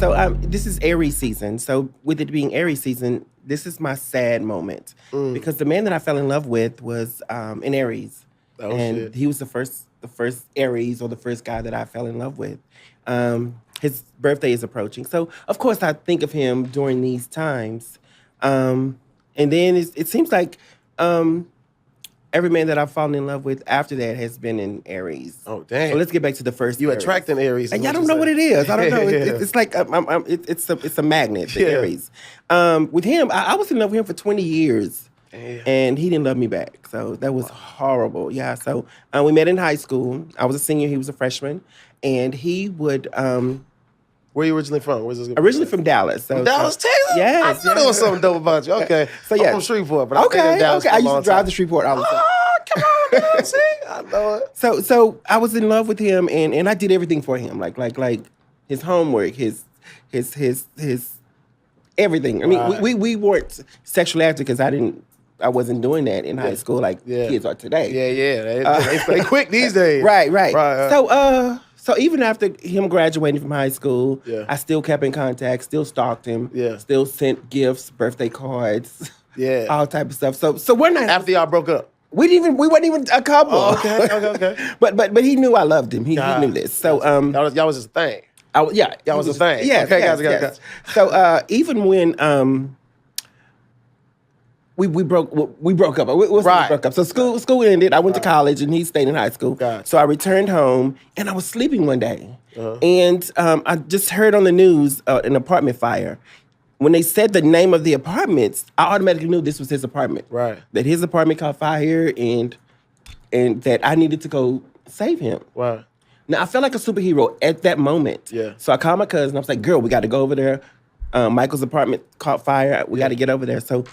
So this is Aries season. So with it being Aries season, this is my sad moment because the man that I fell in love with was in Aries, and he was the first Aries or the first guy that I fell in love with. His birthday is approaching, so of course I think of him during these times, and then it seems like every man that I've fallen in love with after that has been in Aries. Oh, damn. So let's get back to the first. You Aries. attracting Aries. And I don't know what it is. I don't know. It's like it's a magnet, the Aries. With him, I was in love with him for 20 years. Damn. And he didn't love me back. So that was horrible. Yeah. So we met in high school. I was a senior. He was a freshman. And he would... Where are you originally from? Originally from Dallas. So, Dallas, Texas? Yes. I knew there was something dope about you. Okay. So yeah. I'm from Shreveport, but I stayed in Dallas for a I used long to drive time. to Shreveport all the time. Come on, man. See? I know it. So I was in love with him, and I did everything for him, like his homework, his everything. I mean, we weren't sexually active because I wasn't doing that in high school like kids are today. Yeah. They play quick these days. Right. So even after him graduating from high school, Yeah. I still kept in contact, still stalked him, Yeah. still sent gifts, birthday cards, Yeah. all type of stuff. So we're not After y'all broke up. we weren't even a couple. Oh, okay. But he knew I loved him. He knew this. So y'all was his thing. Y'all was a thing. Yes, Okay, yes. gotcha. So even when we broke up. We broke up. So school ended. I went to college, and he stayed in high school. Gotcha. So I returned home, and I was sleeping one day, and I just heard on the news an apartment fire. When they said the name of the apartments, I automatically knew this was his apartment. Right. That his apartment caught fire, and that I needed to go save him. Wow. Now, I felt like a superhero at that moment. Yeah. So I called my cousin. I was like, girl, we got to go over there. Michael's apartment caught fire. We got to get over there. So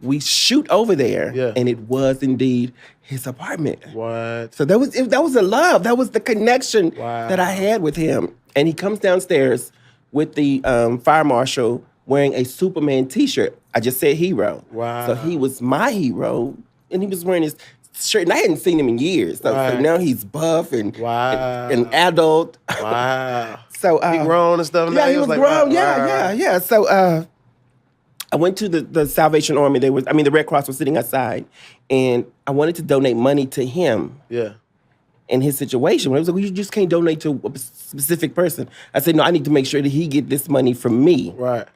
we shoot over there, and it was indeed his apartment. What? So that was the love. That was the connection that I had with him. And he comes downstairs with the fire marshal wearing a Superman T-shirt. I just said hero. Wow. So he was my hero, and he was wearing his shirt, and I hadn't seen him in years. So now he's buff and an adult. Wow. So he grown and stuff. Yeah, now? he was like, grown. wow. Yeah. So I went to the Salvation Army. The Red Cross was sitting outside, and I wanted to donate money to him. Yeah. In his situation, when I was like, well, you just can't donate to a specific person. I said, no, I need to make sure that he get this money from me. Right.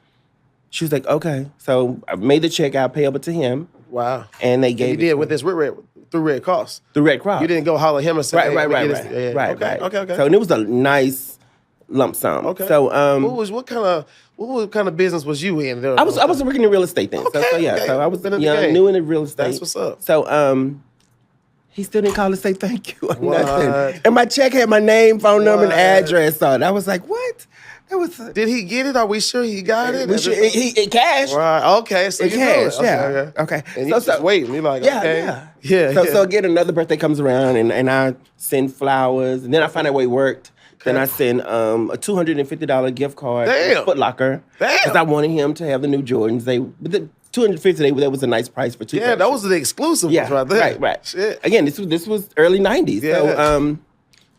She was like, okay. So I made the check out payable to him. Wow. And they gave you did with this through Red Cross. The Red Cross. You didn't go holler him and say, Right. Okay. So and it was a nice lump sum. Okay. So what kind of business was you in? I was working in real estate then. Okay. So I was Been in the game. new in the real estate. That's what's up. So he still didn't call to say thank you or What? nothing. And my check had my name, phone number, and address on it. I was like, what? That was. Did he get it? Are we sure he got it? He cashed. Right. Okay. So It you know it. cashed. Yeah. Okay. And you just waiting. You're like, okay. Yeah. So again, another birthday comes around, and I send flowers, and then I find out where he worked. Then I send a $250 gift card to Foot Locker because I wanted him to have the new Jordans. The $250, that was a nice price for two. Yeah, that was the exclusive ones right there. Right. Shit. Again, this was early 90s. Yeah. So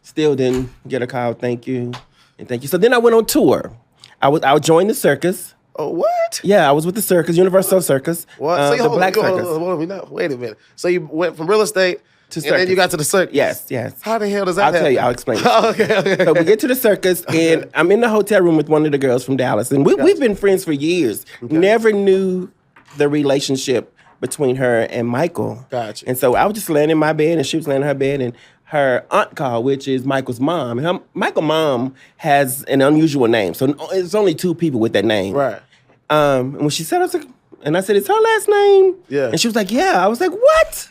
still didn't get a call, thank you, and thank you. So then I went on tour. I joined the circus. Oh, what? Yeah, I was with the circus, Universal Circus. What? The Black Circus. Wait a minute. So you went from real estate to circus. And then you got to the circus. Yes. How the hell does that happen? I'll tell you. I'll explain. Okay. So we get to the circus, and I'm in the hotel room with one of the girls from Dallas, and we've been friends for years. Okay. Never knew the relationship between her and Michael. Gotcha. And so I was just laying in my bed, and she was laying in her bed, and her aunt called, which is Michael's mom. And Michael's mom has an unusual name, so it's only two people with that name. Right. And when she said, I said, it's her last name? Yeah. And she was like, yeah. I was like, what?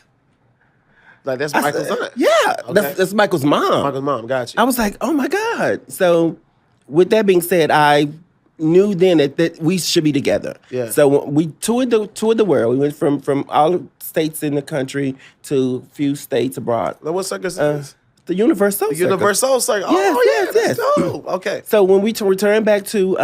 Like, that's Michael's aunt? Yeah. Okay. That's Michael's mom. Michael's mom, got you. I was like, oh my God. So with that being said, I knew then that we should be together. Yeah. So we toured the world. We went from all the states in the country to a few states abroad. Now, what circus is? The Universal Circus. Universal Circus. Yes. Dope. Okay. So when we returned back to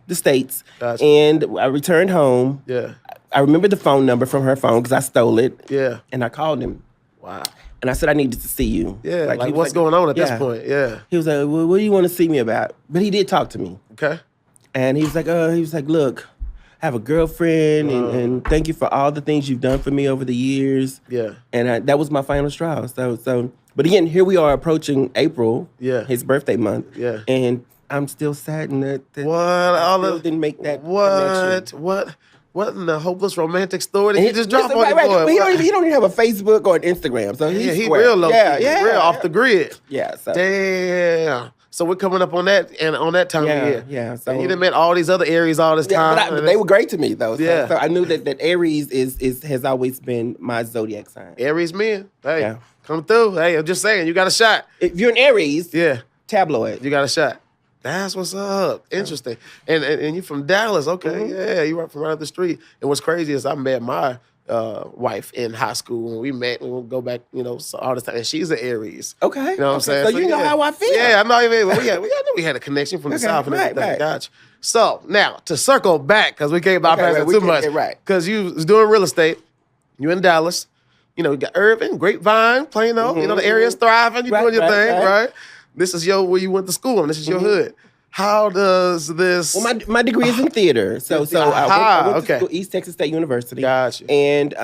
the States, Gotcha. and I returned home, Yeah. I remember the phone number from her phone because I stole it. Yeah. And I called him. Wow. And I said, I needed to see you. Yeah, he what's was going on at this point? Yeah. He was like, well, what do you want to see me about? But he did talk to me. Okay. And he was like, look, I have a girlfriend, and thank you for all the things you've done for me over the years. Yeah. And that was my final straw. So, but again, here we are approaching April, his birthday month. Yeah. And I'm still saddened that what? I still didn't make that connection. What in the hopeless romantic story did he just drop on right, you, boy? He don't even have a Facebook or an Instagram, so he's real low. Yeah, real off the grid. Yeah. So. Damn. So we're coming up on that and on that time of year. Yeah. So and you done met all these other Aries all this time. But they were great to me though. Yeah. So I knew that Aries has always been my zodiac sign. Aries men. Hey, come through. Hey, I'm just saying, you got a shot. If you're an Aries, Tab Lloyd. You got a shot. That's what's up. Interesting. And you're from Dallas. Okay. Yeah, you right from right up the street. And what's crazy is I met my wife in high school when we met, and we'll go back, all this time. And she's an Aries. Okay. You know what I'm saying? So you know how I feel. Yeah, I know. We had a connection from the South and everything. Right. Gotcha. So now to circle back, because we can't bypass that too much. Right. Because you was doing real estate. You in Dallas. You got Irving, Grapevine, Plano. The area's thriving. You doing your thing, right? This is where you went to school, and this is your hood. How does this? Well, my degree is in theater, so I went to school, East Texas State University. Gotcha. And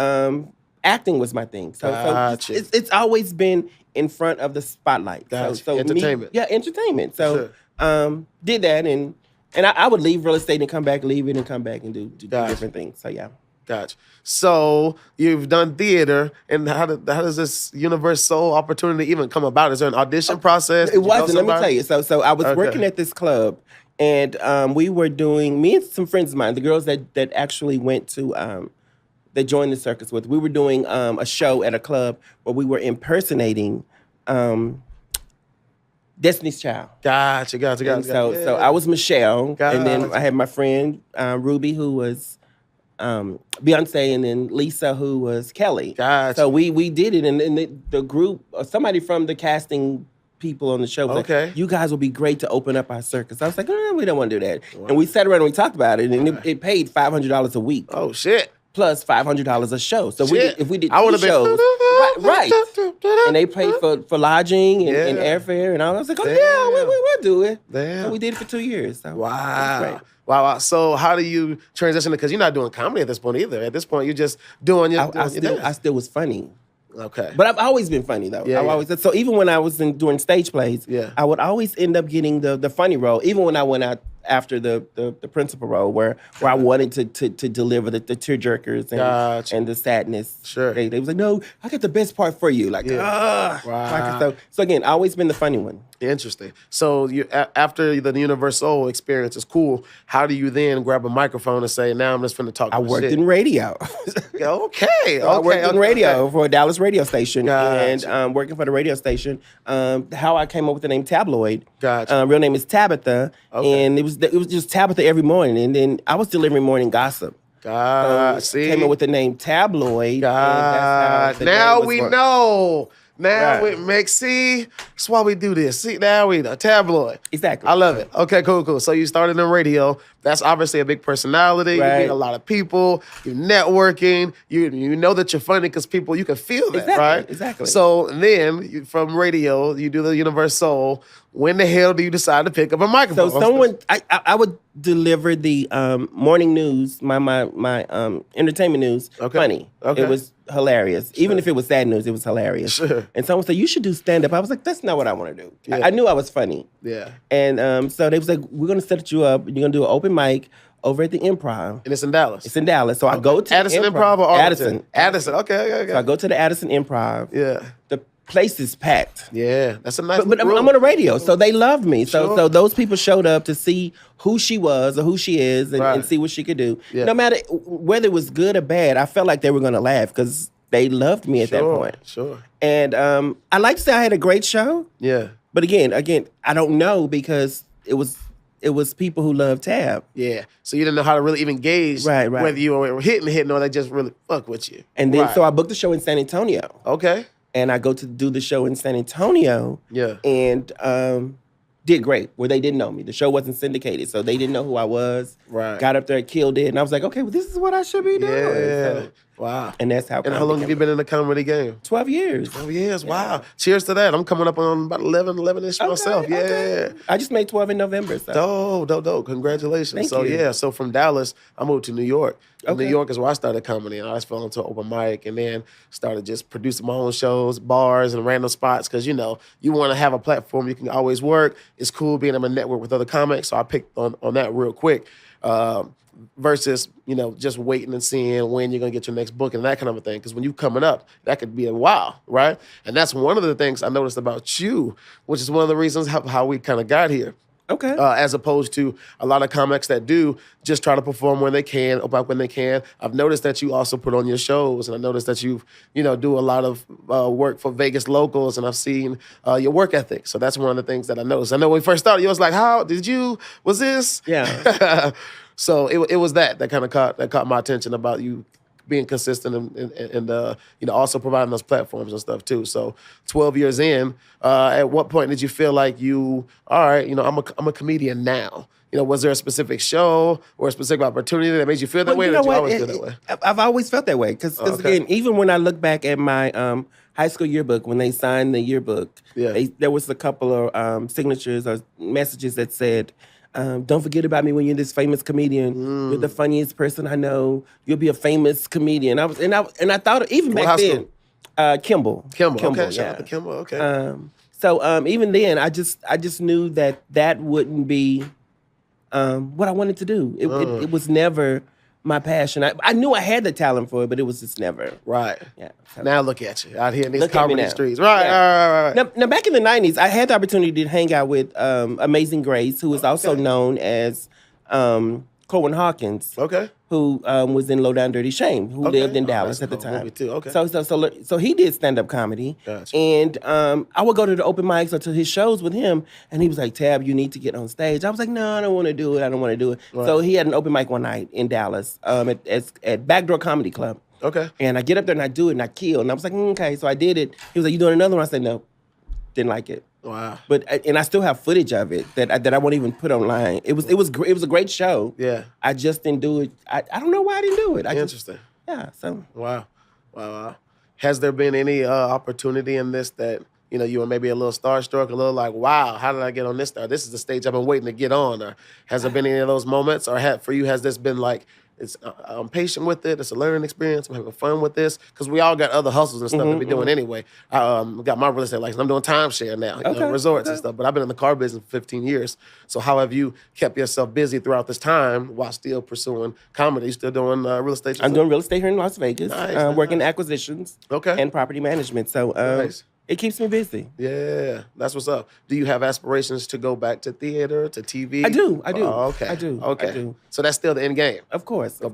acting was my thing. So it's always been in front of the spotlight. Gotcha. So entertainment. Entertainment. So did that, and I would leave real estate and come back, leave it and come back and do different things. So yeah. Gotcha. So you've done theater, and how does this Universe Soul opportunity even come about? Is there an audition process? It wasn't. Let me tell you. So I was working at this club, and we were doing, me and some friends of mine, the girls that actually went to that joined the circus with. We were doing a show at a club where we were impersonating Destiny's Child. Gotcha. So I was Michelle, and then I had my friend Ruby, who was Beyonce, and then Lisa, who was Kelly. Gotcha. So we did it, and the group, somebody from the casting people on the show was like, you guys will be great to open up our circus. I was like, we don't want to do that. Wow. And we sat around and we talked about it, and it paid $500 a week. Oh, shit. Plus $500 a show. So if we did two shows, right. And they paid for lodging and airfare, and I was like, we'll do it. Damn. So we did it for 2 years. So wow. Wow. So how do you transition? Because you're not doing comedy at this point either. At this point, you're just doing your I still was funny. Okay. But I've always been funny, though. So even when I was doing stage plays, I would always end up getting the funny role, even when I went out after the principal role, where I wanted to deliver the tearjerkers and the sadness. Sure. They was like, no, I got the best part for you. Like, wow. So again, always been the funny one. Interesting. So you after the Universe Soul experience is cool, how do you then grab a microphone and say, now I'm just finna talk I worked in radio. I worked in radio for a Dallas radio station. Gotcha. And working for the radio station, how I came up with the name Tab Lloyd. Gotcha. Real name is Tabitha. Okay. And it was just Tabitha every morning. And then I was delivering morning gossip. Came up with the name Tab Lloyd. Now we know. Now it makes, that's why we do this. See, now we know. Tabloid. Exactly. I love it. Okay, cool. So you started in radio. That's obviously a big personality. Right. You meet a lot of people. You're networking. You know that you're funny because you can feel that, right? Exactly. So then from radio, you do the Universe Soul. When the hell do you decide to pick up a microphone? So I would deliver the morning news, my entertainment news, funny. Okay. It was hilarious. Sure. Even if it was sad news, it was hilarious. Sure. And someone said, you should do stand-up. I was like, that's not what I want to do. Yeah. I knew I was funny. Yeah. And so they was like, we're going to set you up. You're going to do an open mic over at the Improv. And it's in Dallas? It's in Dallas. So I go to Addison Improv or Addison. Addison. Okay. So I go to the Addison Improv. Yeah. The place is packed. Yeah, that's a nice. But I'm on the radio, so they loved me. So those people showed up to see who she was or who she is and see what she could do. Yeah. No matter whether it was good or bad, I felt like they were going to laugh because they loved me at that point. Sure. And I like to say I had a great show. Yeah. But again, I don't know because it was people who love Tab. Yeah. So you didn't know how to really even gauge whether you were hitting or they just really fuck with you. And then so I booked the show in San Antonio. Okay. And I go to do the show in San Antonio. Yeah. And did great, where they didn't know me. The show wasn't syndicated, so they didn't know who I was. Right. Got up there, killed it, and I was like, okay, well, this is what I should be doing. Yeah. Wow. And that's how. And how long have you been in the comedy game? 12 years. 12 years. Wow. Cheers to that. I'm coming up on about 11-ish myself. Yeah. Okay. I just made 12 in November. So. Dope. Congratulations. Thank you. So from Dallas, I moved to New York. Okay. New York is where I started comedy, and I just fell into open mic, and then started just producing my own shows, bars, and random spots. Because you want to have a platform you can always work. It's cool being able to network with other comics. So I picked on that real quick. Versus, just waiting and seeing when you're going to get your next book and that kind of a thing. Because when you're coming up, that could be a while, right? And that's one of the things I noticed about you, which is one of the reasons how we kind of got here. Okay. As opposed to a lot of comics that do just try to perform when they can, open up when they can. I've noticed that you also put on your shows, and I noticed that you do a lot of work for Vegas locals, and I've seen your work ethic. So that's one of the things that I noticed. I know when we first started, you was like, was this? Yeah. So it was that kind of caught my attention about you being consistent and also providing those platforms and stuff too. So 12 years in, at what point did you feel like all right, I'm a comedian now? Was there a specific show or a specific opportunity that made you feel that way? Or did you always feel that way? I've always felt that way because again, even when I look back at my high school yearbook, when they signed the yearbook, there was a couple of signatures or messages that said, don't forget about me when you're this famous comedian. You're the funniest person I know. You'll be a famous comedian. I thought even back then, Kimball. Okay, shout out to Kimball. Okay. So even then, I just knew that wouldn't be what I wanted to do. It was never my passion. I knew I had the talent for it, but it was just never. Right. Yeah. Now look at you out here in these comedy streets. Right, yeah. Right. Now, back in the 90s, I had the opportunity to hang out with Amazing Grace, who is also known as Cohen Hawkins. Okay. Who was in Low Down Dirty Shame, who lived in Dallas at the time. Too. Okay. So he did stand-up comedy. Gotcha. And I would go to the open mics or to his shows with him, and he was like, Tab, you need to get on stage. I was like, no, I don't want to do it. Right. So he had an open mic one night in Dallas at Backdoor Comedy Club. Okay. And I get up there and I do it and I kill. And I was like, okay. So I did it. He was like, you doing another one? I said, no. Didn't like it. Wow. And I still have footage of it that I won't even put online. It was a great show. Yeah. I just didn't do it. I don't know why I didn't do it. Interesting. So. Wow. Has there been any opportunity in this that you were maybe a little starstruck, a little like, wow, how did I get on this star? This is the stage I've been waiting to get on. Or has there been any of those moments? Or for you, has this been like, I'm patient with it. It's a learning experience. I'm having fun with this because we all got other hustles and stuff to be doing anyway. I got my real estate license. I'm doing timeshare now, resorts and stuff. But I've been in the car business for 15 years. So how have you kept yourself busy throughout this time while still pursuing comedy? You still doing real estate? I'm doing real estate here in Las Vegas. Nice. Working acquisitions and property management. So nice. It keeps me busy. Yeah, that's what's up. Do you have aspirations to go back to theater, to TV? I do. Oh, okay. I do. Okay. I do. So that's still the end game? Of course. Go on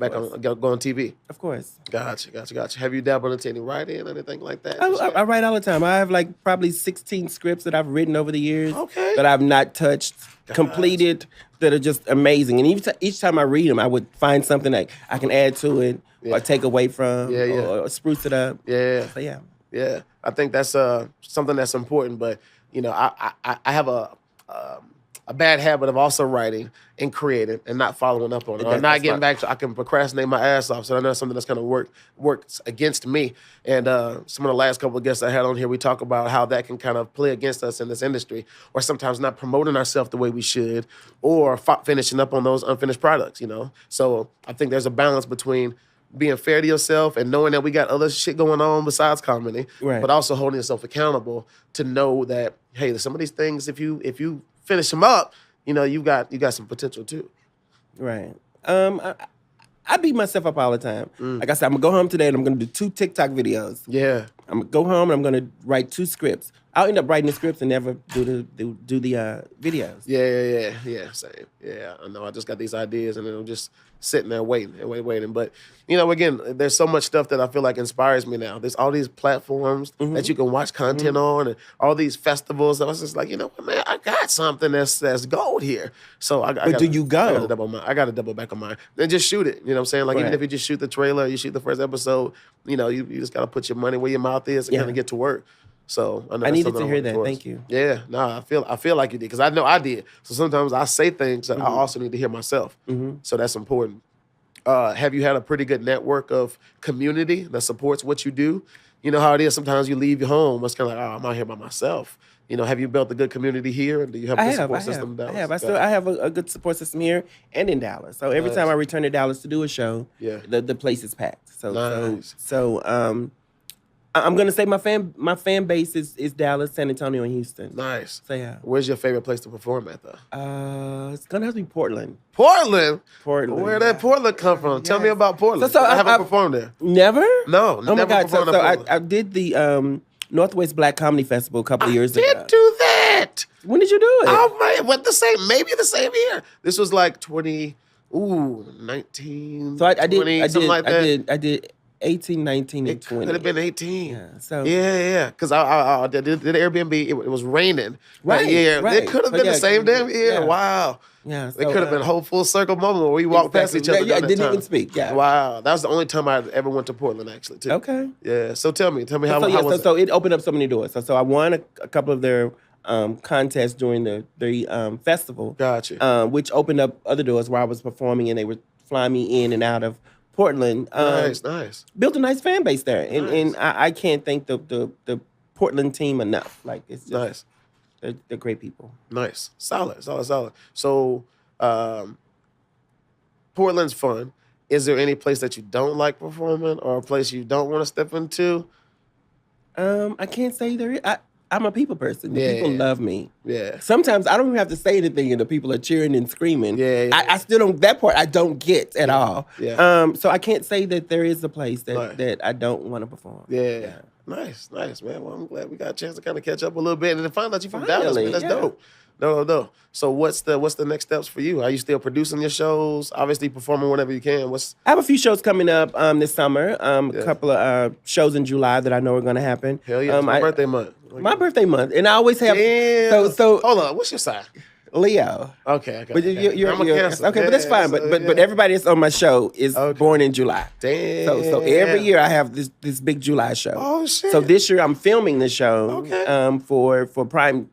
TV? Of course. Gotcha. Have you dabbled into any writing or anything like that? I write all the time. I have like probably 16 scripts that I've written over the years that I've not touched, completed, that are just amazing. And each time I read them, I would find something that I can add to it or take away from or spruce it up. Yeah. So, yeah. Yeah, I think that's something that's important. But I have a bad habit of also writing and creating and not following up on it, or not getting back to. I can procrastinate my ass off. So I know that's something that's kind of works against me. And some of the last couple of guests I had on here, we talk about how that can kind of play against us in this industry, or sometimes not promoting ourselves the way we should, or finishing up on those unfinished products. So I think there's a balance between being fair to yourself and knowing that we got other shit going on besides comedy, but also holding yourself accountable to know that, hey, some of these things, if you finish them up, you got some potential too. Right. I beat myself up all the time. Like I said, I'm gonna go home today and I'm gonna do 2 TikTok videos. Yeah. I'm gonna go home and I'm gonna write 2 scripts. I'll end up writing the scripts and never do the videos. Yeah. Same. Yeah, I know. I just got these ideas and then I'm just sitting there waiting. But again, there's so much stuff that I feel like inspires me now. There's all these platforms that you can watch content on, and all these festivals. I was just like, what, man, I got something that's gold here. So do you go? I got to double back on mine. Then just shoot it. You know what I'm saying? Like even if you just shoot the trailer, you shoot the first episode. You just got to put your money where your mouth is and kind of get to work. So I needed to hear that. Thank you. Yeah, no, I feel like you did because I know I did. So sometimes I say things that I also need to hear myself. So that's important. have you had a pretty good network of community that supports what you do? You know how it is. Sometimes you leave your home. It's kind of like, oh, I'm out here by myself. You know, have you built a good community here? And do you have a good support system in Dallas? I have a good support system here and in Dallas. So every time I return to Dallas to do a show, the place is packed. So I'm gonna say my fan base is Dallas, San Antonio, and Houston. Nice. So yeah. Where's your favorite place to perform at though? It's gonna have to be Portland. Portland. Where did Portland come from? Tell me about Portland. So I haven't performed there. Never? No. Oh my God. So I did the Northwest Black Comedy Festival a couple of years ago. I did do that. When did you do it? Oh man, what maybe the same year. This was like 19. So I did 18, 19, and 20. It could have been 18. Yeah. So because I did the Airbnb. It was raining. Right. It could have been the same damn year. Yeah. Wow. Yeah. So, it could have been a whole full circle moment where we walked past each other. I didn't even speak. Yeah. Wow. That was the only time I ever went to Portland actually too. Okay. Yeah. So tell me how was it? So it opened up so many doors. So I won a couple of their contests during the festival. Gotcha. Which opened up other doors where I was performing and they were flying me in and out of Portland. Nice. Built a nice fan base there, and I can't thank the Portland team enough. Like it's just, nice. They're great people. Nice, solid. So, Portland's fun. Is there any place that you don't like performing, or a place you don't want to step into? I can't say there is. I'm a people person. The people love me. Yeah. Sometimes I don't even have to say anything and the people are cheering and screaming. Yeah. I still don't, that part I don't get at all. Yeah. So I can't say that there is a place that I don't want to perform. Yeah. Nice, man. Well, I'm glad we got a chance to kind of catch up a little bit and to find out you're from Dallas, man. That's dope. No. So what's the next steps for you? Are you still producing your shows? Obviously performing whenever you can. I have a few shows coming up this summer. A couple of shows in July that I know are going to happen. Hell yeah, it's my birthday month. My birthday month, and I always have. Damn. So hold on, what's your sign? Leo. Okay. But you're I'm a Cancer. Okay, but that's fine. But everybody that's on my show is born in July. Damn. So every year I have this big July show. Oh shit. So this year I'm filming the show. For Prime.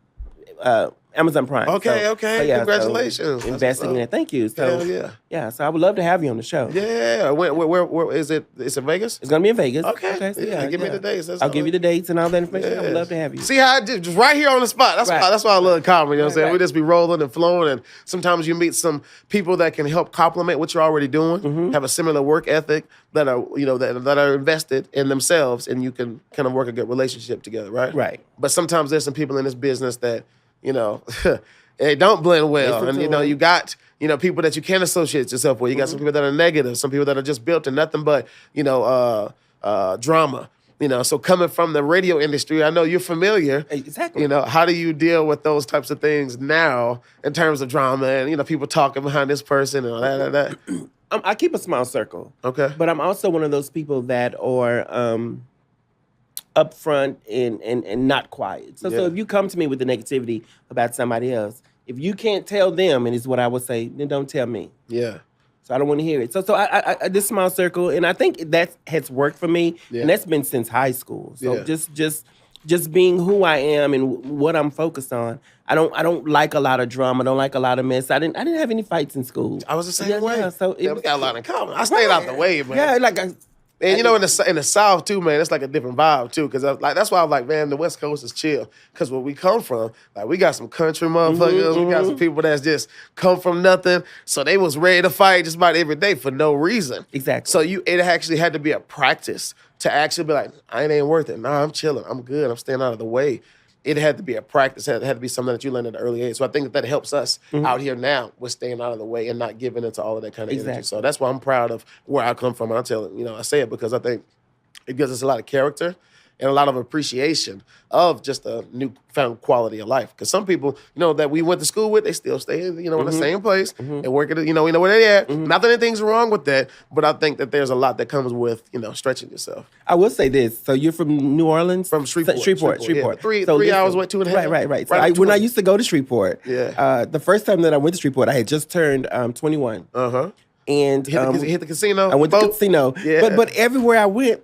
Amazon Prime. Okay. Congratulations. So investing in it. Thank you. So hell yeah. Yeah, so I would love to have you on the show. Yeah. Where is it? It's in Vegas? It's gonna be in Vegas. Okay. So give me the dates. I'll give you the dates and all that information. Yeah. I would love to have you. See how I did just right here on the spot. That's why I love comedy. You know what I'm saying? We just be rolling and flowing, and sometimes you meet some people that can help complement what you're already doing, have a similar work ethic, that are that are invested in themselves, and you can kind of work a good relationship together, right? Right. But sometimes there's some people in this business that, they don't blend well. And, you got, people that you can't associate yourself with. You got some people that are negative, some people that are just built to nothing but, drama. So coming from the radio industry, I know you're familiar. Exactly. How do you deal with those types of things now in terms of drama and, people talking behind this person and all that? I keep a small circle. Okay. But I'm also one of those people that are upfront and not quiet. So if you come to me with the negativity about somebody else, if you can't tell them, and it's what I would say, then don't tell me. Yeah. So I don't want to hear it. So I this small circle, and I think that has worked for me, and that's been since high school. So just being who I am and what I'm focused on. I don't like a lot of drama. I don't like a lot of mess. I didn't have any fights in school. I was the same way. Yeah, so we got a lot in common. I stayed out the way, man. Yeah, and in the South too, man, it's like a different vibe too. Cause that's why I'm like, man, the West Coast is chill. Cause where we come from, like we got some country motherfuckers, we got some people that's just come from nothing. So they was ready to fight just about every day for no reason. Exactly. So it actually had to be a practice to actually be like, I ain't worth it. Nah, I'm chilling. I'm good. I'm staying out of the way. It had to be a practice. It had to be something that you learned at an early age. So I think that helps us out here now with staying out of the way and not giving into all of that kind of energy. So that's why I'm proud of where I come from. And I say it because I think it gives us a lot of character and a lot of appreciation of just a newfound quality of life. Because some people, that we went to school with, they still stay, in the same place and work at, we know where they're at. Not that anything's wrong with that, but I think that there's a lot that comes with, stretching yourself. I will say this. So you're from New Orleans? From Shreveport. Shreveport. Yeah. Three hours, 2.5? Right. So when I used to go to Shreveport, the first time that I went to Shreveport, I had just turned 21. Uh-huh. And hit the casino? I went to the casino. Yeah. But everywhere I went,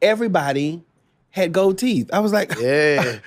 everybody had gold teeth. I was like, yeah.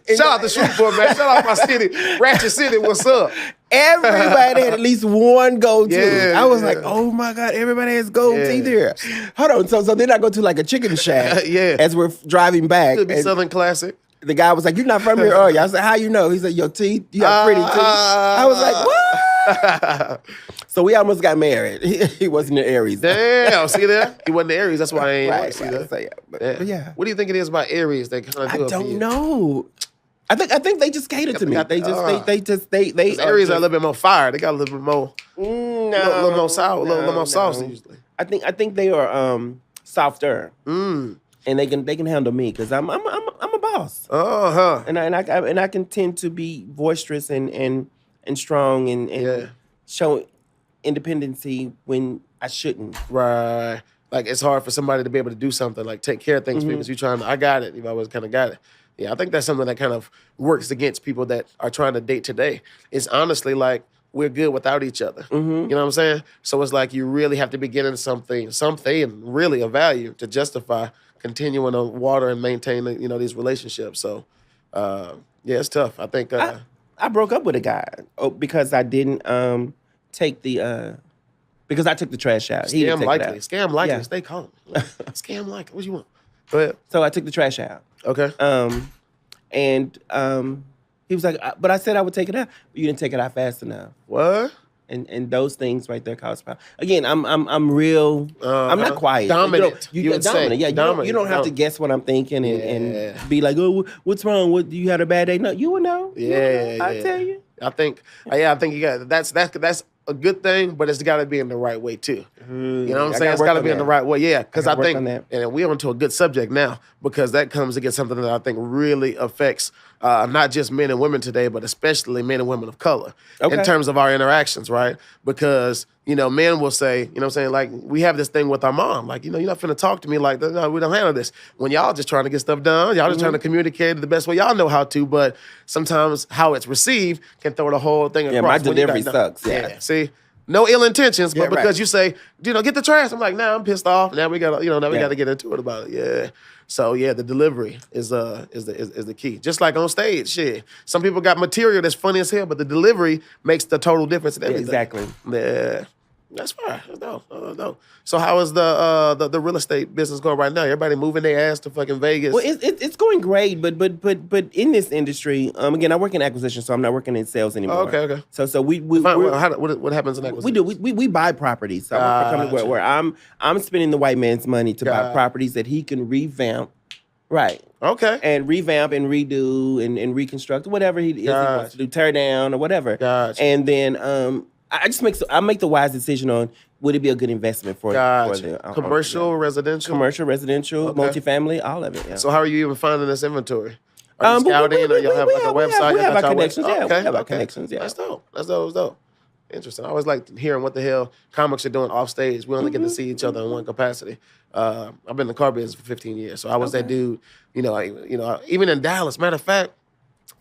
Shout out to Shreveport, man. Shout out my city, Ratchet City. What's up? Everybody had at least one gold tooth. Yeah, I was like, oh my God, everybody has gold teeth here. Hold on. So then I go to like a chicken shack as we're driving back. Could be Southern classic. The guy was like, you're not from here, are you? I said, how you know? He said, your teeth, you have pretty teeth. I was like, what? So we almost got married. He wasn't an Aries. Damn, see that? He wasn't the Aries. That's why I ain't want to see that. So, but yeah. What do you think it is about Aries that kind of do it for you? I don't know. I think they just cater to me. They Aries are a little bit more fire. They got a little bit more, a little more sour, a little more saucy usually. I think they are softer, and they can handle me because I'm a boss. And I can tend to be boisterous and strong and show independency when I shouldn't. Right. Like it's hard for somebody to be able to do something like take care of things because you're trying to. I got it. You've always kind of got it. Yeah, I think that's something that kind of works against people that are trying to date today. It's honestly like we're good without each other. You know what I'm saying? So it's like you really have to be getting something really of value to justify continuing to water and maintain these relationships. So it's tough. I think I broke up with a guy because I didn't take the because I took the trash out. Scam likely. Stay calm. Scam likely. What you want? Go ahead. So I took the trash out. Okay. And he was like, but I said I would take it out, but you didn't take it out fast enough. What? And those things right there cause power. Again, I'm real. I'm not quiet. Dominant. You're dominant. Yeah. You don't have to guess what I'm thinking and be like, oh, what's wrong? What you had a bad day? No, you will know. Yeah. I'll tell you. I think you got that's a good thing, but it's got to be in the right way too. You know what I'm saying? It's got to be in the right way. Yeah, because I think, and we're onto a good subject now because that comes against something that I think really affects not just men and women today, but especially men and women of color in terms of our interactions, right? Because, men will say, you know what I'm saying? Like, we have this thing with our mom. Like, you're not finna talk to me like that. No, we don't handle this. When y'all just trying to get stuff done, y'all just trying to communicate the best way y'all know how to, but sometimes how it's received can throw the whole thing across. Yeah, my delivery sucks. Yeah. See? No ill intentions, but because you say, get the trash. I'm like, nah, I'm pissed off. Now we gotta, we gotta get into it about it. Yeah. So the delivery is the key. Just like on stage, shit. Some people got material that's funny as hell, but the delivery makes the total difference in everything. Exactly. Yeah. That's fine. No. So how is the real estate business going right now? Everybody moving their ass to fucking Vegas. Well, it's going great, but in this industry, again, I work in acquisition, so I'm not working in sales anymore. Okay. So we what happens in acquisition? We buy properties. So I work for a company where I'm spending the white man's money to buy properties that he can revamp. Right. Okay. And revamp and redo and reconstruct whatever he wants to do, tear down or whatever. Gotcha. And then I make the wise decision on would it be a good investment for the commercial, residential, multifamily, all of it. Yeah. So how are you even finding this inventory? Are you scouting or y'all have like a website? We have our connections. Yeah, we have our connections. Yeah, that's dope. Interesting. I always like hearing what the hell comics are doing off stage. We only get to see each other in one capacity. I've been in the car business for 15 years, so I was that dude. Even in Dallas. Matter of fact,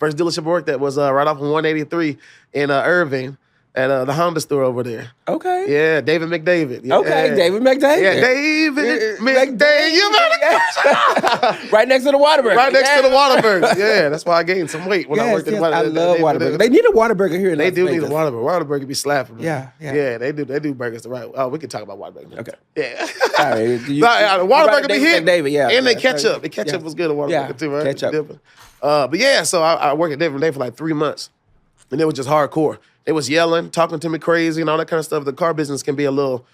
first dealership I worked at was right off of 183 in Irving. At the Honda store over there. Okay. Yeah, David McDavid. Yeah. Okay, David McDavid. Yeah, David McDavid. You better right next to the Whataburger. Right next to the Whataburger. Yeah, that's why I gained some weight when I worked at the I love Whataburger. They need a Whataburger here in They Las do Vegas. need a Whataburger. Whataburger be slapping. Yeah. They do burgers the right way. Oh, we can talk about Whataburger. Okay. Yeah. Sorry. Whataburger be hit. David, yeah. And they ketchup. The ketchup was good at Whataburger too, right? Ketchup. But yeah, so I worked at David for like 3 months. And it was just hardcore. They was yelling, talking to me crazy and all that kind of stuff. The car business can be a little,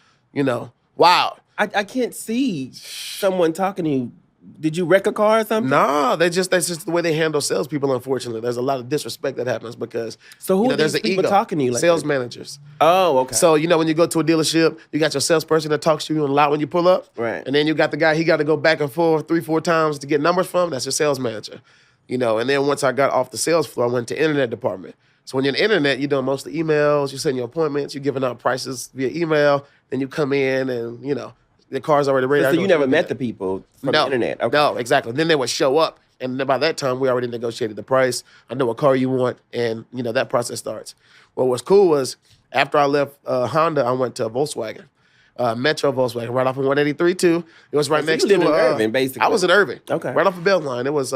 wild. I can't see someone talking to you. Did you wreck a car or something? No, that's just the way they handle salespeople, unfortunately. There's a lot of disrespect that happens because who are there's these an people ego. Talking to you like sales that? Managers. Oh, okay. So, when you go to a dealership, you got your salesperson that talks to you a lot when you pull up. Right. And then you got the guy he got to go back and forth 3-4 times to get numbers from. That's your sales manager. And then once I got off the sales floor, I went to internet department. So when you're in the internet, you're doing mostly emails, you're setting your appointments, you're giving out prices via email, then you come in and, the car's already ready. So you never met the people from the internet? Okay. No, exactly. Then they would show up, and then by that time, we already negotiated the price. I know what car you want, and, that process starts. Well, what's cool was after I left Honda, I went to Volkswagen. Metro Volkswagen, right off of 183 too. It was right next to in Irving, basically. I was in Irving. Okay. Right off of Beltline. It was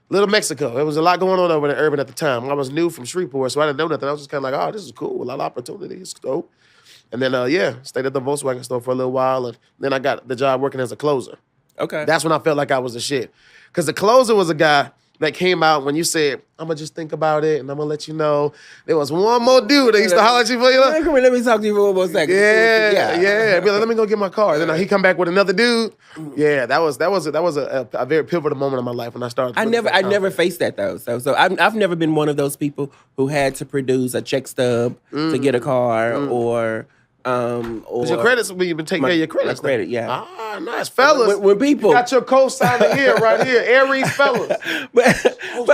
Little Mexico. There was a lot going on over in urban at the time. I was new from Shreveport, so I didn't know nothing. I was just kind of like, oh, this is cool. A lot of opportunities. Dope. And then, stayed at the Volkswagen store for a little while. And then I got the job working as a closer. Okay. That's when I felt like I was the shit. Because the closer was a guy that came out when you said, I'm going to just think about it and I'm going to let you know. There was one more dude that used to holler at you for you. Come here, let me talk to you for one more second. Yeah. Be like, let me go get my car. And then he come back with another dude. Yeah, that was a very pivotal moment in my life when I started. I never faced that though. So I've never been one of those people who had to produce a check stub to get a car or your credits, you've been taking care of your credits. My credit, yeah. Ah, nice. Fellas, when people... You got your co-signer here, right here. Aries fellas. but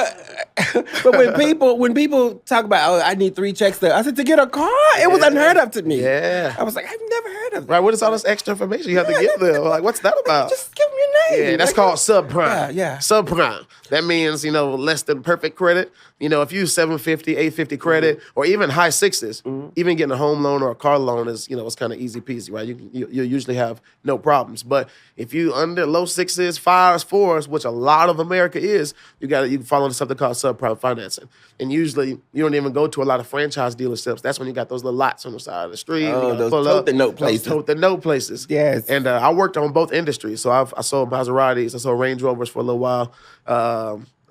when people talk about, I need 3 checks I said, to get a car? It was unheard of to me. Yeah. I was like, I've never heard of that. Right, what is all this extra information you have to give them? Like, what's that about? Just give me your name. Yeah, that's called subprime. Yeah. Subprime. That means, less than perfect credit. If you 750, 850 credit, or even high 6s, even getting a home loan or a car loan is, it's kind of easy peasy, right? You usually have no problems. But if you under low 6s, 5s, 4s, which a lot of America is, you can fall into something called subprime financing. And usually you don't even go to a lot of franchise dealerships. That's when you got those little lots on the side of the street. Oh, those tote-the-note places. Tote-the-note places. Yes. And I worked on both industries. So I sold Maseratis, I sold Range Rovers for a little while.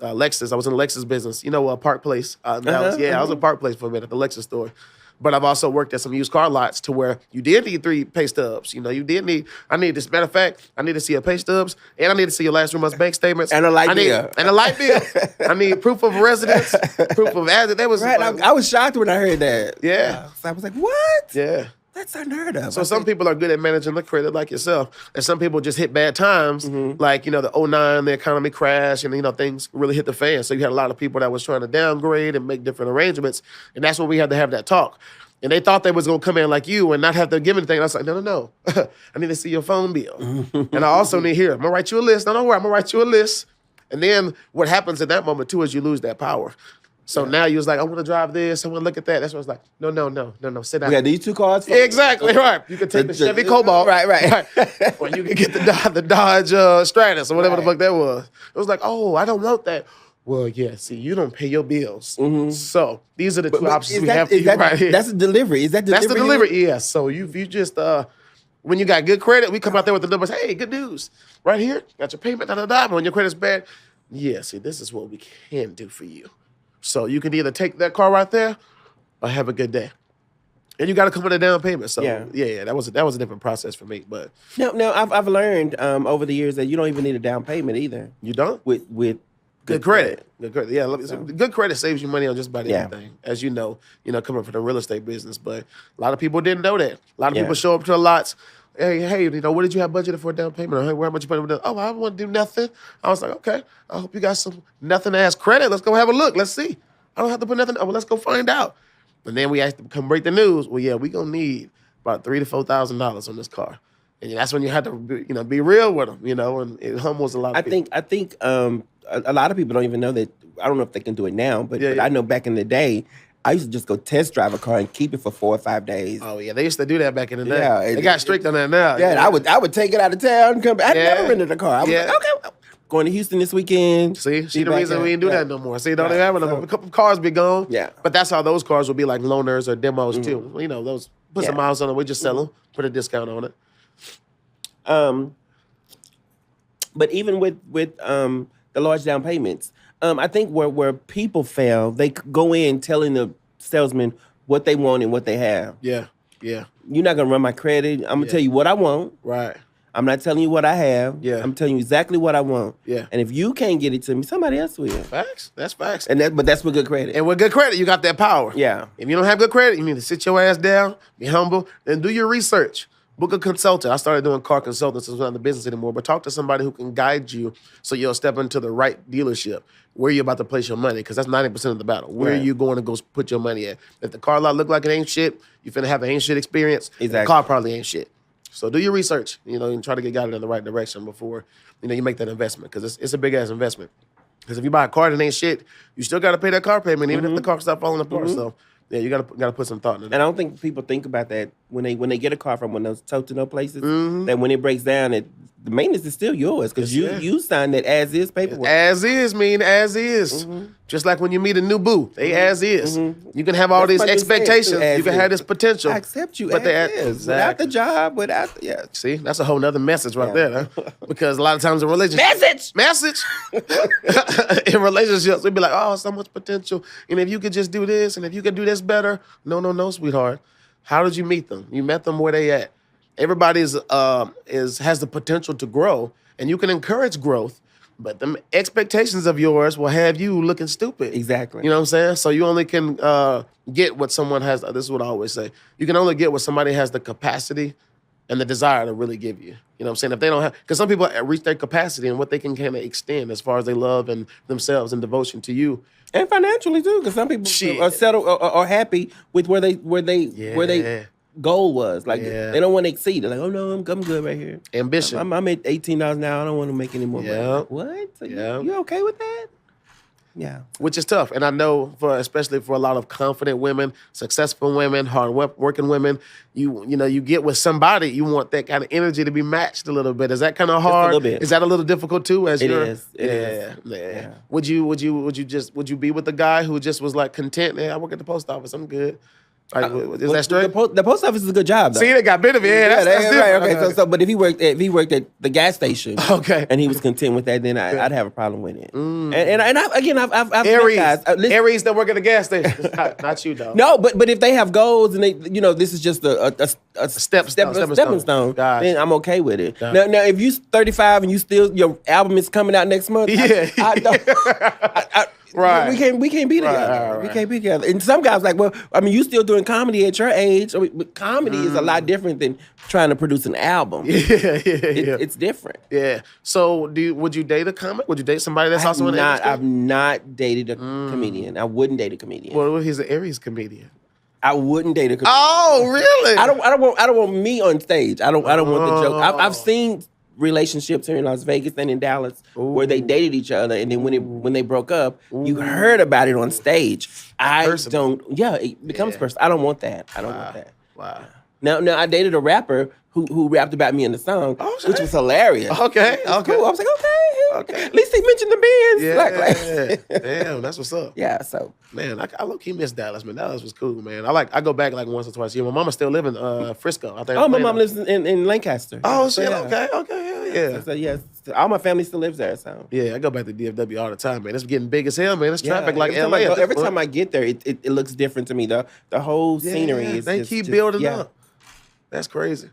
Lexus, I was in the Lexus business. Park Place. I was in Park Place for a minute at the Lexus store. But I've also worked at some used car lots to where you did need 3 pay stubs. I need this. Matter of fact, I need to see your pay stubs and I need to see your last 3 months bank statements. And a light bill. And a light bill. I need proof of residence, proof of address. That was right. I was shocked when I heard that. Yeah. So I was like, what? Yeah. That's unheard of. So some people are good at managing the credit like yourself. And some people just hit bad times. Like, the 2009, the economy crashed and, things really hit the fan. So you had a lot of people that was trying to downgrade and make different arrangements. And that's when we had to have that talk. And they thought they was going to come in like you and not have to give anything. And I was like, no. I need to see your phone bill. And I also need here, I'm going to write you a list. No, don't worry, I'm going to write you a list. And then what happens in that moment, too, is you lose that power. So now you was like, I want to drive this. I want to look at that. That's what I was like, no, sit down. We got these 2 cars? Exactly, right. You can take the Chevy Cobalt. Right. Or you can get the Dodge Stratus or whatever the fuck that was. It was like, oh, I don't want that. Well, yeah, see, you don't pay your bills. So these are the 2 options we have for you right here. That's a delivery. Is that delivery? That's the delivery, yeah. So you just, when you got good credit, we come out there with the numbers. Hey, good news. Right here, got your payment, But when your credit's bad, yeah, see, this is what we can do for you. So you can either take that car right there or have a good day. And you got to come with a down payment. So yeah, that was a different process for me. But no, I've learned over the years that you don't even need a down payment either. You don't? With good credit. Good credit. Yeah, good credit saves you money on just about anything. As you know, coming from the real estate business. But a lot of people didn't know that. A lot of people show up to the lots. Hey, what did you have budgeted for a down payment? Or, hey, where much you put it? Oh, I don't want to do nothing. I was like, okay, I hope you got some nothing ass credit. Let's go have a look. Let's see. I don't have to put nothing. Oh, well, let's go find out. And then we asked to come break the news. Well, yeah, we're gonna need about $3,000 to $4,000 on this car. And that's when you had to be real with them, and it humbles a lot of people. I think a lot of people don't even know that. I don't know if they can do it now, but I know back in the day, I used to just go test drive a car and keep it for 4 or 5 days. Oh yeah, they used to do that back in the day. Yeah, they got strict on that now. Yeah, and I would take it out of town and come back. I never rented a car. I was like, okay, going to Houston this weekend. See the reason we didn't do that no more. See, don't even have a couple of cars be gone. Yeah, but that's how those cars will be like loaners or demos too. Those put some miles on them, we just sell them, put a discount on it. But even with the large down payments. I think where people fail, they go in telling the salesman what they want and what they have. Yeah. You're not going to run my credit. I'm going to tell you what I want. Right. I'm not telling you what I have. Yeah. I'm telling you exactly what I want. Yeah. And if you can't get it to me, somebody else will. Facts. That's facts. But that's with good credit. And with good credit, you got that power. Yeah. If you don't have good credit, you need to sit your ass down, be humble, and do your research. Book a consultant. I started doing car consultants. It's not in the business anymore, but talk to somebody who can guide you so you'll step into the right dealership. Where you're about to place your money, because that's 90% of the battle. Where are you going to go put your money at? If the car lot look like it ain't shit, you finna have an ain't shit experience. Exactly. The car probably ain't shit. So do your research, and try to get guided in the right direction before, you make that investment, because it's a big-ass investment. Because if you buy a car that ain't shit, you still got to pay that car payment, even if the car start falling apart. So Yeah, you gotta put some thought into that. And I don't think people think about that when they get a car from one of those toe-to-no places. Mm-hmm. That when it breaks down, the maintenance is still yours because you signed that as is paperwork. As is mean as is. Mm-hmm. Just like when you meet a new boo, they as is. Mm-hmm. You can have all these expectations. You can have this potential. I accept you, but as is. Exactly. Without the job, See, that's a whole nother message right there, huh? Because a lot of times in relationships, message. In relationships, we'd be like, oh, so much potential, and if you could just do this, and if you could do this better. No, sweetheart. How did you meet them? You met them where they at. Everybody has the potential to grow, and you can encourage growth, but the expectations of yours will have you looking stupid. Exactly. You know what I'm saying? So you only can get what someone has. This is what I always say. You can only get what somebody has the capacity and the desire to really give you. You know what I'm saying? If they don't have, because some people reach their capacity and what they can kind of extend as far as they love and themselves and devotion to you. And financially too, because some people are settled or happy with where they goal was. Like they don't want to exceed. They're like, oh no, I'm good right here. Ambition. I'm at $18 now. I don't want to make any more money. Like, what? So you okay with that? Yeah. Which is tough. And I know especially for a lot of confident women, successful women, hard working women, you get with somebody, you want that kind of energy to be matched a little bit. Is that kind of hard? Just a little bit. Is that a little difficult too? It is. Yeah. Would you be with a guy who just was like content? Yeah, I work at the post office. I'm good. Like, is that straight? The post office is a good job, though. See, they got benefit. Yeah, that's right. Okay, so but if he worked at the gas station, okay, and he was content with that, then I'd have a problem with it. And I've Aries, guys, Aries that work at the gas station, not you, though. No, but if they have goals and they, this is just a stepping stone, then I'm okay with it. Now, if you 35 and your album is coming out next month, I don't. Right. We can't be together. Right. We can't be together. And some guys like, well, I mean, you still doing comedy at your age. But comedy is a lot different than trying to produce an album. It's different. Yeah. So would you date a comic? Would you date somebody that's also in the industry? I've not dated a comedian. I wouldn't date a comedian. Well, he's an Aries comedian. I wouldn't date a comedian. Oh, really? I don't want me on stage. I don't want the joke. I've seen relationships here in Las Vegas and in Dallas where they dated each other, and then when they broke up, you heard about it on stage. It becomes personal. I don't want that. I don't want that. Wow. Now I dated a rapper who rapped about me in the song, which was hilarious. Okay. Cool. I was like, okay. At least he mentioned the Benz. Yeah. Damn, that's what's up. Yeah. So man, I low-key miss Dallas, man. Dallas was cool, man. I go back like once or twice a year. My mama still live in Frisco. I think. My mom lives in Lancaster. Oh shit. Okay. Yeah. So yes, all my family still lives there. So yeah, I go back to DFW all the time, man. It's getting big as hell, man. It's traffic like LA. Every time I get there, it looks different to me. The whole scenery is. They keep building up. That's crazy.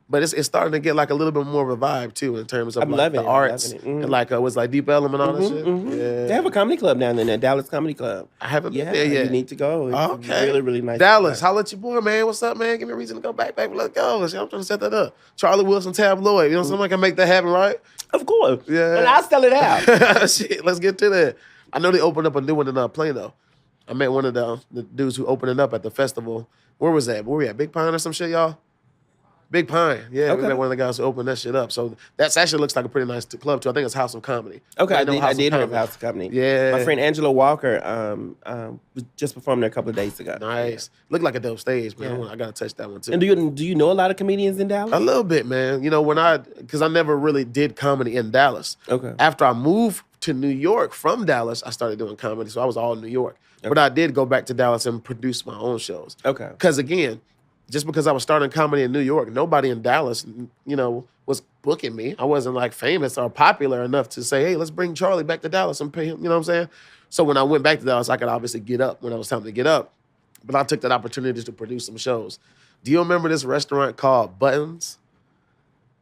But it's starting to get like a little bit more of a vibe too in terms of like the arts and like was like Deep Ellum and all that shit. Yeah. They have a comedy club down there, Dallas Comedy Club. I haven't been there yet. You need to go. It's really, really nice. Dallas, holla at your boy, man. What's up, man? Give me a reason to go back. Let's go. I'm trying to set that up. Charlie Wilson, Tab Lloyd. You know, someone can make that happen, right? Of course. Yeah. And I'll sell it out. Shit, let's get to that. I know they opened up a new one in Plano. I met one of the dudes who opened it up at the festival. Where was that? Where we at? Big Pine or some shit, y'all? Big Pine, yeah. Okay. We met one of the guys who opened that shit up. So that actually looks like a pretty nice club too. I think it's House of Comedy. Okay, I did hear of House of Comedy. Yeah. My friend Angela Walker just performed there a couple of days ago. Nice. Looked like a dope stage, man. Yeah. I got to touch that one too. And do you know a lot of comedians in Dallas? A little bit, man. You know, because I never really did comedy in Dallas. Okay. After I moved to New York from Dallas, I started doing comedy. So I was all in New York. Okay. But I did go back to Dallas and produce my own shows. Okay. Because again, just because I was starting comedy in New York, nobody in Dallas, was booking me. I wasn't like famous or popular enough to say, hey, let's bring Charlie back to Dallas and pay him. You know what I'm saying? So when I went back to Dallas, I could obviously get up when it was time to get up. But I took that opportunity to produce some shows. Do you remember this restaurant called Buttons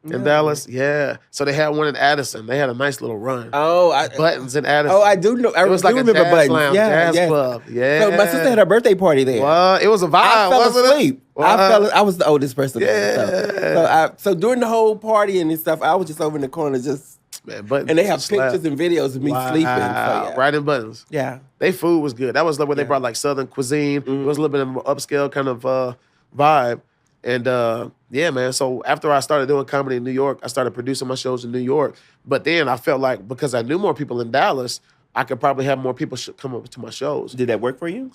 in Dallas? Yeah. So they had one in Addison. They had a nice little run. Buttons in Addison. Oh, I do know. It was like a jazz Buttons. lounge, jazz club. Yeah. So my sister had her birthday party there. Well, it was a vibe. I fell asleep. Well, I was the oldest person. Yeah. There. So during the whole party and stuff, I was just over in the corner just. Man, Buttons, and they have pictures and videos of me sleeping. So, right in Buttons. Yeah. They food was good. That was like when they brought like Southern cuisine. It was a little bit of an upscale kind of vibe. And man, so after I started doing comedy in New York, I started producing my shows in New York. But then I felt like because I knew more people in Dallas, I could probably have more people come up to my shows. Did that work for you?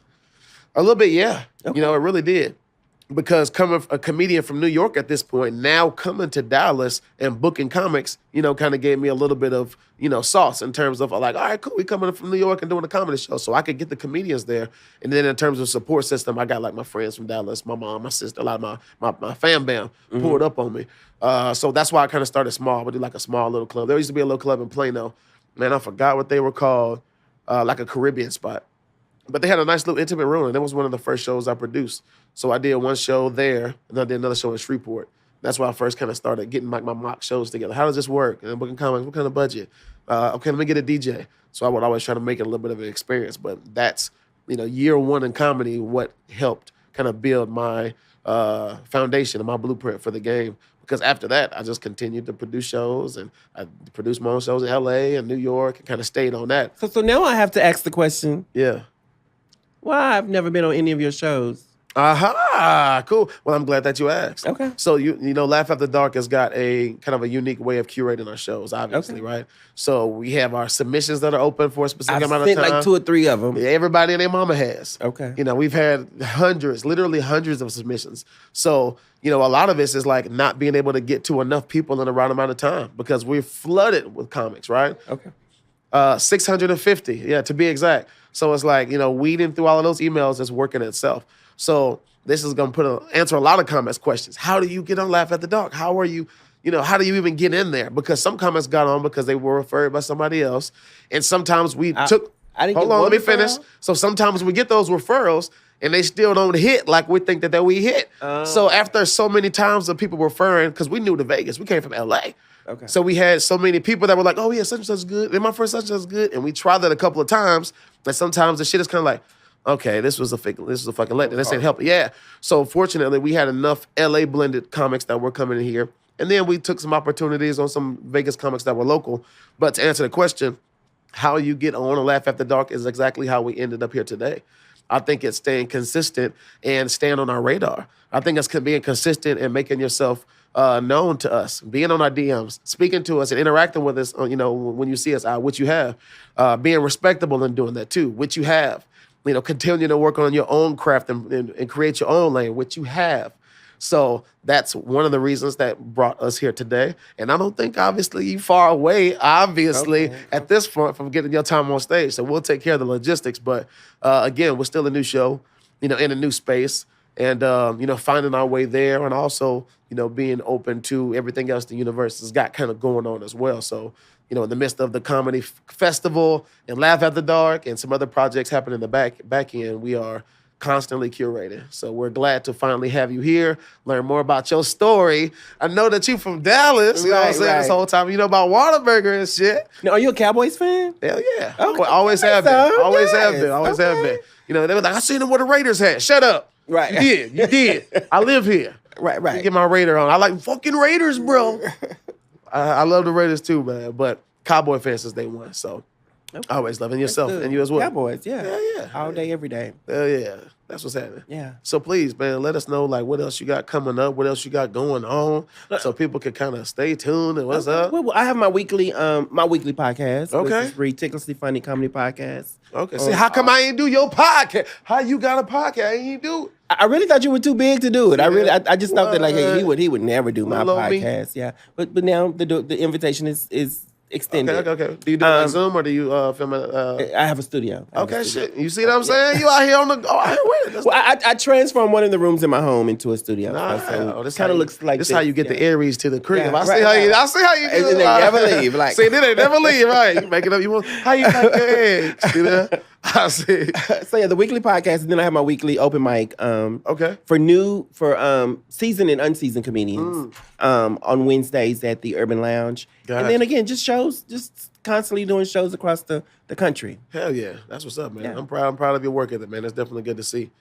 A little bit, yeah. Okay. It really did. Because coming a comedian from New York at this point, now coming to Dallas and booking comics, kind of gave me a little bit of, sauce in terms of like, all right, cool, we coming from New York and doing a comedy show. So I could get the comedians there. And then in terms of support system, I got like my friends from Dallas, my mom, my sister, a lot of my fam bam pulled up on me. So that's why I kind of started small. We did like a small little club. There used to be a little club in Plano. Man, I forgot what they were called, like a Caribbean spot. But they had a nice little intimate room, and that was one of the first shows I produced. So I did one show there, and I did another show in Shreveport. That's where I first kind of started getting my mock shows together. How does this work? And booking comics, what kind of budget? Okay, let me get a DJ. So I would always try to make it a little bit of an experience. But that's, year one in comedy, what helped kind of build my foundation and my blueprint for the game. Because after that, I just continued to produce shows, and I produced my own shows in LA and New York and kind of stayed on that. So now I have to ask the question. Yeah. Why I've never been on any of your shows. Aha, cool. Well, I'm glad that you asked. Okay. So Laugh After Dark has got a kind of a unique way of curating our shows, obviously, right? So we have our submissions that are open for a specific amount of time. I've sent like 2 or 3 of them. Everybody and their mama has. Okay. We've had literally hundreds of submissions. So, a lot of this is like not being able to get to enough people in the right amount of time because we're flooded with comics, right? Okay. 650, yeah, to be exact. So it's like, weeding through all of those emails is working itself. So this is going to answer a lot of comments questions. How do you get on Laugh After Dark? How are you, how do you even get in there? Because some comments got on because they were referred by somebody else. And sometimes we hold on, let me finish. So sometimes we get those referrals and they still don't hit like we think that we hit. So after so many times of people referring, because we knew to Vegas, we came from LA. Okay. So we had so many people that were like, oh yeah, such and such is good. And my friend such and such is good. And we tried that a couple of times. But sometimes the shit is kind of like, okay, this was a fucking let. This ain't helping. Yeah. So fortunately, we had enough LA blended comics that were coming in here. And then we took some opportunities on some Vegas comics that were local. But to answer the question, how you get on a Laugh After Dark is exactly how we ended up here today. I think it's staying consistent and staying on our radar. I think it's being consistent and making yourself known to us, being on our DMs, speaking to us and interacting with us, when you see us out, which you have, being respectable and doing that too, which you have, continue to work on your own craft and create your own lane, which you have. So that's one of the reasons that brought us here today. And I don't think, obviously, you far away, at this point from getting your time on stage. So we'll take care of the logistics. But again, we're still a new show, in a new space. And, finding our way there and also, being open to everything else the universe has got kind of going on as well. So, in the midst of the comedy festival and Laugh After Dark and some other projects happening in the back end, we are constantly curating. So we're glad to finally have you here, learn more about your story. I know that you from Dallas, you know what I'm saying, this whole time. You know about Whataburger and shit. Now, are you a Cowboys fan? Hell yeah. Okay. Always have been. Always have been. They were like, I seen them with the Raiders hat. Shut up. Right. You did. I live here. Right. Get my Raider on. I like fucking Raiders, bro. I love the Raiders too, man. But Cowboy fans since day one, so I always loving yourself and you as well. Cowboys, yeah. Yeah. All day, every day. Hell yeah. That's what's happening. Yeah. So please, man, let us know like what else you got coming up, what else you got going on, so people can kind of stay tuned and what's up. Well, I have my weekly podcast. Okay. Which is Ridiculously Funny Comedy Podcast. Okay. See, how come I ain't do your podcast? How you got a podcast? I ain't do it. I really thought you were too big to do it. I just thought that like he would never do my podcast. Yeah. But now the invitation is extended. Okay. Do you do it on Zoom or do you film it? I have a studio. Shit. You see what I'm saying? You out here on the Well, I transformed one of the rooms in my home into a studio. So this kind of looks like this. How you get the Aries to the crib? Yeah, I see how you do it. And they never leave. Like, see, they never leave. Right? You make it up. You want how you make your eggs? See that? I see. So yeah, the weekly podcast, and then I have my weekly open mic. For seasoned and unseasoned comedians on Wednesdays at the Urban Lounge, and then again, just shows, just constantly doing shows across the country. Hell yeah, that's what's up, man. Yeah. I'm proud of your work ethic, man. That's definitely good to see.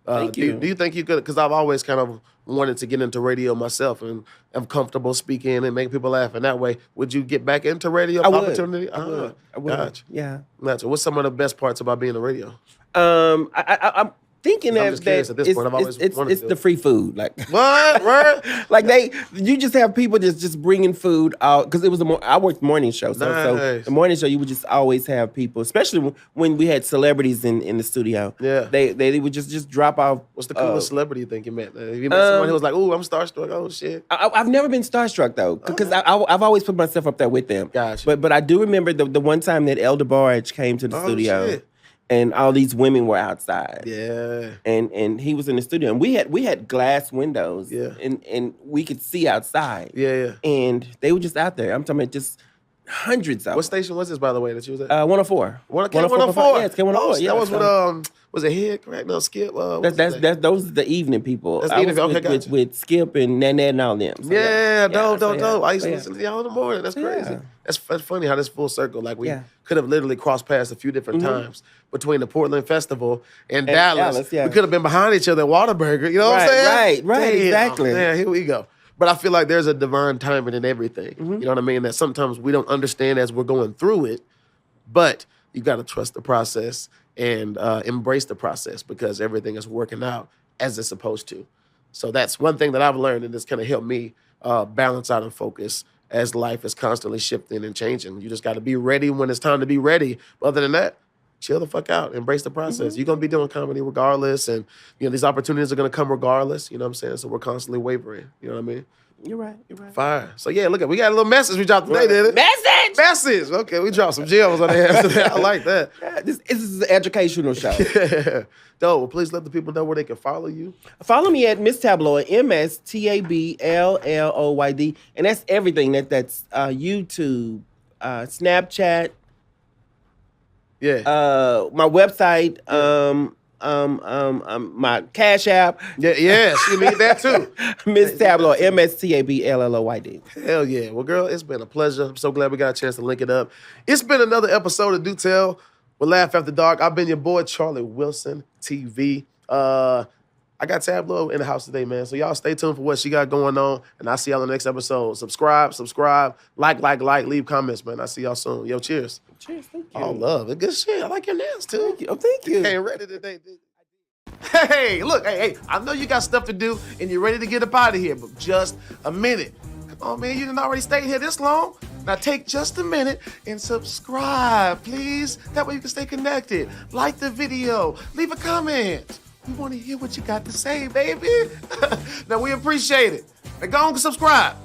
Thank you. Do you think you could? Because I've always kind of wanted to get into radio myself, and I'm comfortable speaking and making people laugh in that way. Would you get back into radio opportunity? I would. Gotcha. Yeah. Gotcha. What's some of the best parts about being a radio? I'm thinking I'm just curious at this point. I've always wanted it's to. the free food, like What? Right? like you just have people just bringing food out because it was I worked morning show, so the morning show you would just always have people, especially when we had celebrities in the studio. Yeah, they would just drop off. What's the coolest celebrity you think you met? Have you met someone who was like, "Ooh, I'm starstruck"? Oh shit! I've never been starstruck though, because I've always put myself up there with them. Gotcha. But I do remember the one time that Elder Barge came to the studio. Shit. And all these women were outside. Yeah. And he was in the studio. And we had glass windows. Yeah. And we could see outside. Yeah. And they were just out there. I'm talking about just hundreds of them. What station was this, by the way, that you was at? 104. 104? Yeah, it's K104. That was with was it Head, correct? No, Skip. Those are the evening people. That's the evening. Okay, gotcha. With Skip and Nanette and all them. So dope. I used to listen to y'all in the morning. That's crazy. Yeah. That's funny how this full circle. Like we could have literally crossed paths a few different times between the Portland Festival and Dallas. We could have been behind each other at Whataburger. You know what I'm saying? Right. Damn, exactly. Yeah, here we go. But I feel like there's a divine timing in everything. You know what I mean? That sometimes we don't understand as we're going through it, but you got to trust the process and embrace the process because everything is working out as it's supposed to. So that's one thing that I've learned, and it's kind of helped me balance out and focus as life is constantly shifting and changing. You just got to be ready when it's time to be ready. But other than that, chill the fuck out. Embrace the process. You're going to be doing comedy regardless. And, these opportunities are going to come regardless. You know what I'm saying? So we're constantly wavering. You know what I mean? You're right. Fire. So, yeah, look, we got a little message we dropped today, didn't it? Message! Okay, we dropped some gems on there today. I like that. This is an educational show. Yeah. Dope. Well, please let the people know where they can follow you. Follow me at Miss Tab Lloyd, MSTABLLOYD. And that's everything. That's YouTube, Snapchat. Yeah. My website, my Cash App. Yeah, she need that too. Miss Tab Lloyd, MSTABLLOYD. Hell yeah. Well, girl, it's been a pleasure. I'm so glad we got a chance to link it up. It's been another episode of Do Tell with Laugh After Dark. I've been your boy, Charlie Wilson TV. I got Tab Lloyd in the house today, man. So y'all stay tuned for what she got going on. And I'll see y'all in the next episode. Subscribe, like, leave comments, man. I'll see y'all soon. Yo, cheers. Cheers, thank you. Oh, love it. Good shit. I like your nails, too. Thank you. Oh, thank you. Came ready today, dude. Hey, look, hey, I know you got stuff to do and you're ready to get up out of here, but just a minute. Come on, man, you didn't already stay here this long. Now take just a minute and subscribe, please. That way you can stay connected. Like the video, leave a comment. We want to hear what you got to say, baby. Now, we appreciate it. Now, go on and subscribe.